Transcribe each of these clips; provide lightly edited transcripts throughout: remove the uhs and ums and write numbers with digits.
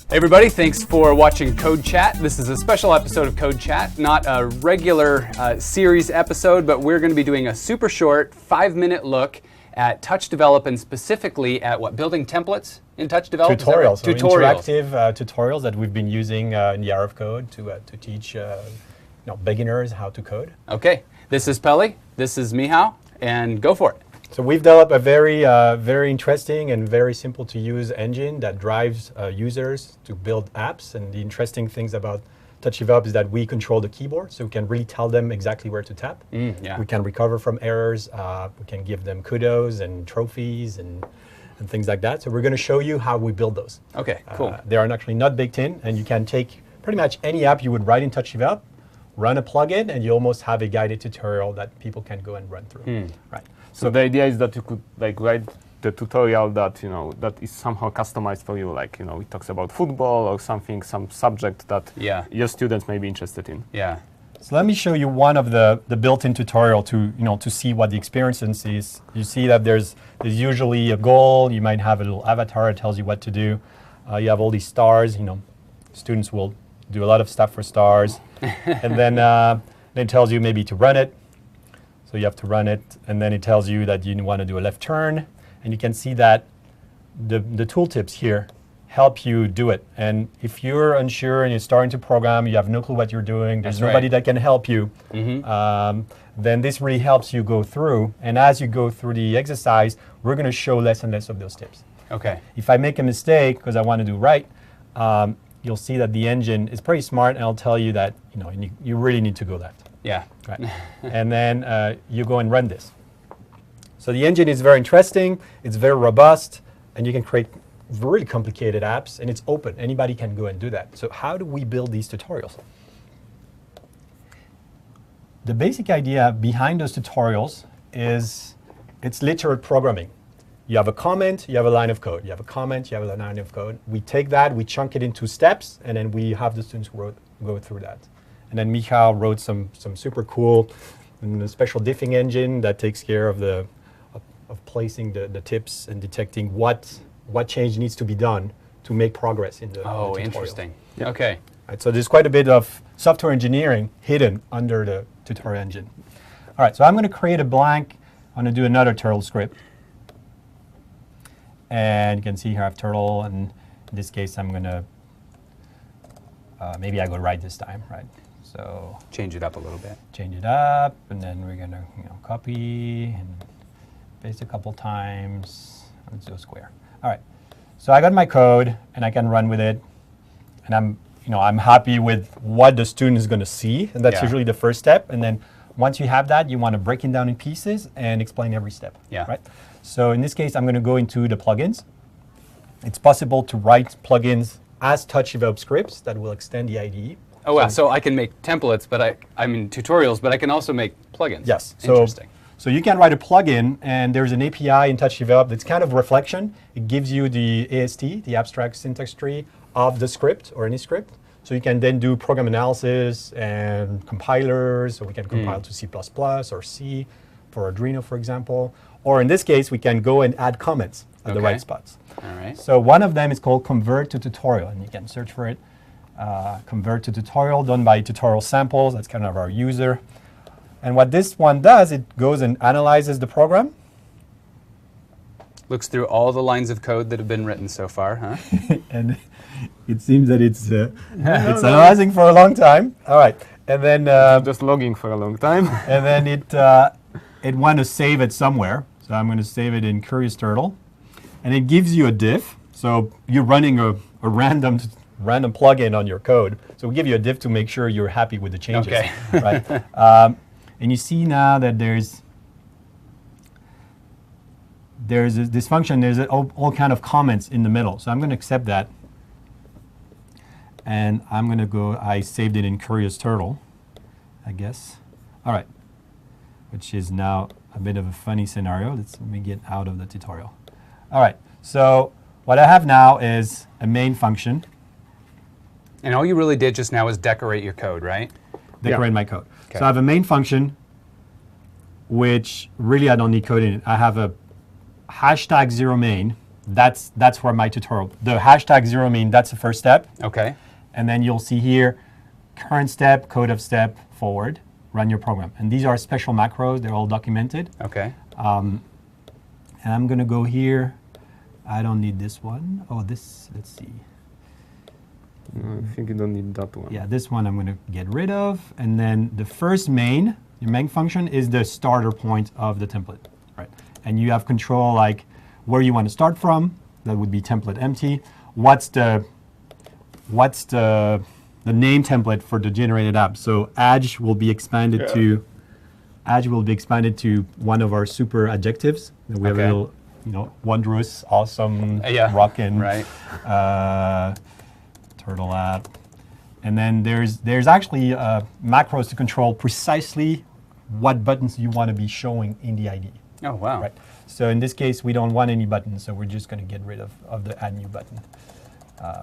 Hey everybody, thanks for watching CodeChat. This is a special episode of CodeChat, not a regular series episode, but we're going to be doing a super short 5-minute look at Touch Develop and specifically at what, building templates in Touch Develop? Tutorials, right? Tutorials. Interactive tutorials that we've been using in the art of code to teach beginners how to code. Okay, this is Peli, this is Mihao, and go for it. So we've developed a very interesting and very simple to use engine that drives users to build apps. And the interesting things about Touch Develop is that we control the keyboard, so we can really tell them exactly where to tap. Yeah. We can recover from errors. We can give them kudos and trophies and things like that. So we're going to show you how we build those. Okay, cool. They are actually not baked in, and you can take pretty much any app you would write in Touch Develop, run a plugin, and you almost have a guided tutorial that people can go and run through. Right. So the idea is that you could write the tutorial that that is somehow customized for you. It talks about football or something, some subject that your students may be interested in. Yeah. So let me show you one of the built-in tutorial to see what the experience is. You see that there's usually a goal. You might have a little avatar that tells you what to do. You have all these stars. Students will do a lot of stuff for stars, and then it tells you maybe to run it. So you have to run it, and then it tells you that you want to do a left turn, and you can see that the tooltips here help you do it. And if you're unsure and you're starting to program, you have no clue what you're doing, there's nobody that can help you, then this really helps you go through. And as you go through the exercise, we're going to show less and less of those tips. Okay. If I make a mistake because I want to do right, you'll see that the engine is pretty smart, and it'll tell you that you really need to go left. Yeah. Right. And then you go and run this. So the engine is very interesting, it's very robust, and you can create really complicated apps, and it's open. Anybody can go and do that. So how do we build these tutorials? The basic idea behind those tutorials is it's literal programming. You have a comment, you have a line of code. You have a comment, you have a line of code. We take that, we chunk it into steps, and then we have the students go through that. And then Michal wrote some super cool special diffing engine that takes care of placing the tips and detecting what change needs to be done to make progress in the tutorial. Interesting. Yeah. Okay. Right, so there's quite a bit of software engineering hidden under the tutorial engine. All right, so I'm going to create a blank. I'm going to do another turtle script. And you can see here I have turtle, and in this case I'm going to, maybe I go right this time, right? So change it up a little bit. Change it up, and then we're going to copy and paste a couple times. Let's do a square. All right. So I got my code, and I can run with it, and I'm happy with what the student is going to see, and that's usually the first step. And then once you have that, you want to break it down in pieces and explain every step. Yeah. Right. So in this case, I'm going to go into the plugins. It's possible to write plugins as Touch Develop scripts that will extend the IDE. Oh wow! So I can make templates, but I mean tutorials, but I can also make plugins. Yes. Interesting. So you can write a plugin, and there's an API in Touch Develop that's kind of reflection. It gives you the AST, the abstract syntax tree of the script or any script. So you can then do program analysis and compilers. So we can compile to C++ or C for Arduino, for example. Or in this case, we can go and add comments at the right spots. All right. So one of them is called Convert to Tutorial, and you can search for it. Convert to Tutorial, done by Tutorial Samples. That's kind of our user. And what this one does, it goes and analyzes the program. Looks through all the lines of code that have been written so far, huh? And it seems that it's analyzing for a long time. All right. And then just logging for a long time. And then it wants to save it somewhere. So I'm going to save it in Curious Turtle. And it gives you a diff. So you're running a random plugin on your code. So we give you a diff to make sure you're happy with the changes. Okay. Right. And you see now that there's this function. There's all kind of comments in the middle. So I'm going to accept that. And I'm going to go. I saved it in Curious Turtle, I guess. All right. Which is now a bit of a funny scenario. Let me get out of the tutorial. All right. So what I have now is a main function. And all you really did just now is decorate your code, right? Decorate my code. Okay. So I have a main function, which really I don't need code in it. I have a #0main, that's where my tutorial, the hashtag zero mean, that's the first step. Okay. And then you'll see here, current step, code of step, forward, run your program. And these are special macros, they're all documented. Okay. And I'm gonna go here. I don't need this one. Oh, this, let's see. I think you don't need that one. Yeah, this one I'm gonna get rid of. And then the first main, your main function is the starter point of the template, right? And you have control like where you want to start from. That would be template empty. What's the name template for the generated app? So Edge will be expanded to one of our super adjectives. We have a little, wondrous, awesome, rockin', right. Turtle app. And then there's actually macros to control precisely what buttons you want to be showing in the IDE. Oh, wow. Right. So in this case, we don't want any buttons, so we're just going to get rid of the add new button.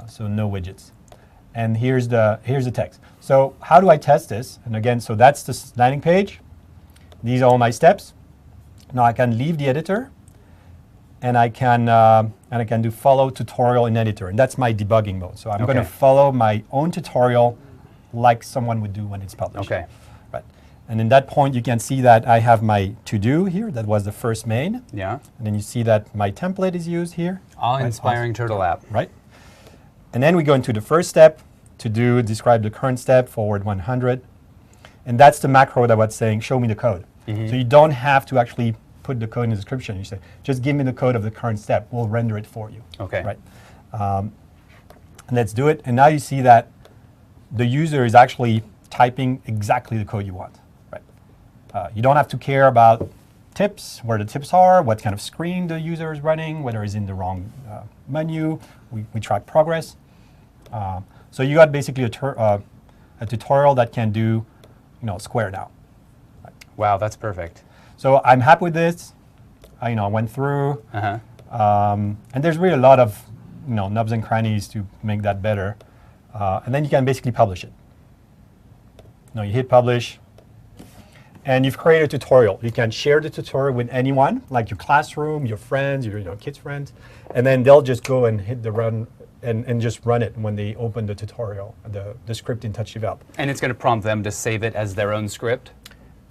So no widgets. And here's the text. So how do I test this? And again, so that's the landing page. These are all my steps. Now I can leave the editor, and I can do follow tutorial in editor, and that's my debugging mode. So I'm going to follow my own tutorial like someone would do when it's published. Okay. Right. And in that point, you can see that I have my to-do here. That was the first main. Yeah. And then you see that my template is used here. Awe-inspiring turtle app. Right. And then we go into the first step, to-do, describe the current step, forward 100. And that's the macro that was saying, show me the code. Mm-hmm. So you don't have to actually put the code in the description. You say, just give me the code of the current step. We'll render it for you. Okay. Right. And let's do it. And now you see that the user is actually typing exactly the code you want. Right. You don't have to care about tips, where the tips are, what kind of screen the user is running, whether it's in the wrong menu. We track progress. So you got basically a tutorial that can do, square now. Right. Wow, that's perfect. So I'm happy with this. I went through, and there's really a lot of, nubs and crannies to make that better. And then you can basically publish it. You hit publish, and you've created a tutorial. You can share the tutorial with anyone, like your classroom, your friends, your kids' friends, and then they'll just go and hit the run and just run it when they open the tutorial, the script in Touch Develop. And it's going to prompt them to save it as their own script?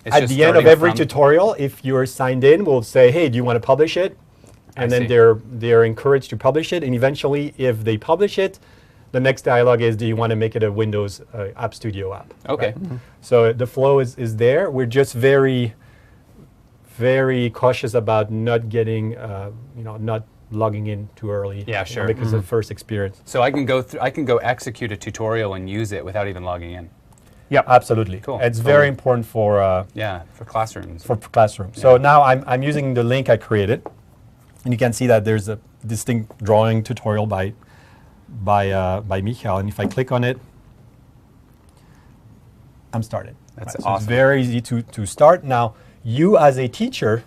At the end of every tutorial, if you're signed in, we'll say, hey, do you want to publish it? And then they're encouraged to publish it. And eventually, if they publish it, the next dialogue is, do you want to make it a Windows App Studio app? Okay. Right? Mm-hmm. So the flow is there. We're just very, very cautious about not getting, not logging in too early. Yeah, sure. Because of the first experience. So I can go execute a tutorial and use it without even logging in. Yeah, absolutely. Cool. It's very important for for classrooms. For classrooms. Yeah. So now I'm using the link I created, and you can see that there's a distinct drawing tutorial by Michael, and if I click on it, I'm started. That's right? awesome. So it's very easy to start. Now, you as a teacher,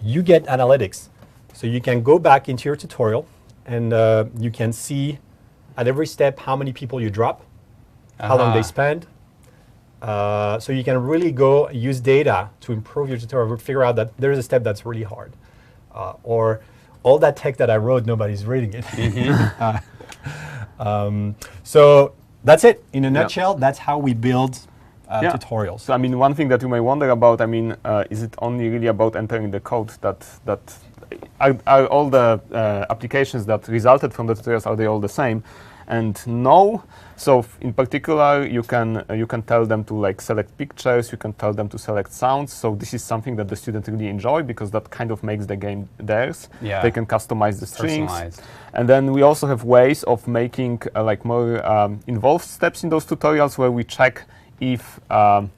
you get analytics. So you can go back into your tutorial, and you can see at every step how many people you drop, how long they spend. So you can really go use data to improve your tutorial, figure out that there's a step that's really hard. Or all that text that I wrote, nobody's reading it. Mm-hmm. So that's it. In a nutshell, that's how we build tutorials. So one thing that you may wonder about, is it only really about entering the code that are all the applications that resulted from the tutorials, are they all the same? And no. So in particular, you can tell them to select pictures. You can tell them to select sounds. So this is something that the students really enjoy because that kind of makes the game theirs. Yeah. They can customize the strings. Personalized. And then we also have ways of making more involved steps in those tutorials where we check if a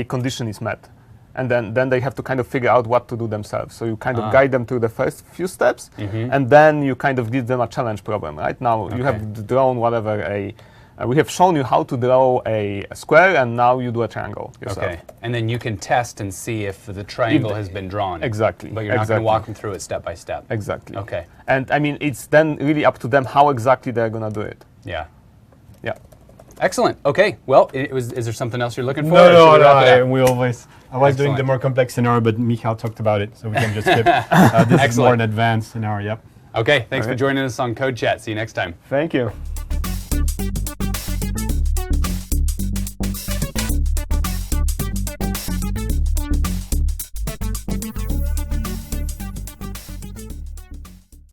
condition is met. And then they have to kind of figure out what to do themselves. So you kind of guide them through the first few steps, and then you kind of give them a challenge problem. Right now, you have drawn we have shown you how to draw a square, and now you do a triangle yourself. Okay. And then you can test and see if the triangle has been drawn. Exactly. But you're not going to walk them through it step by step. Exactly. Okay. And it's then really up to them how exactly they're going to do it. Yeah. Yeah. Excellent. Okay. Well, is there something else you're looking for? No, or should we wrap it up? we always. I was doing Excellent. the more complex scenario, but Michal talked about it, so we can just skip. This is more an advanced scenario. Yep. Okay. Thanks for Okay. joining us on CodeChat. See you next time. Thank you.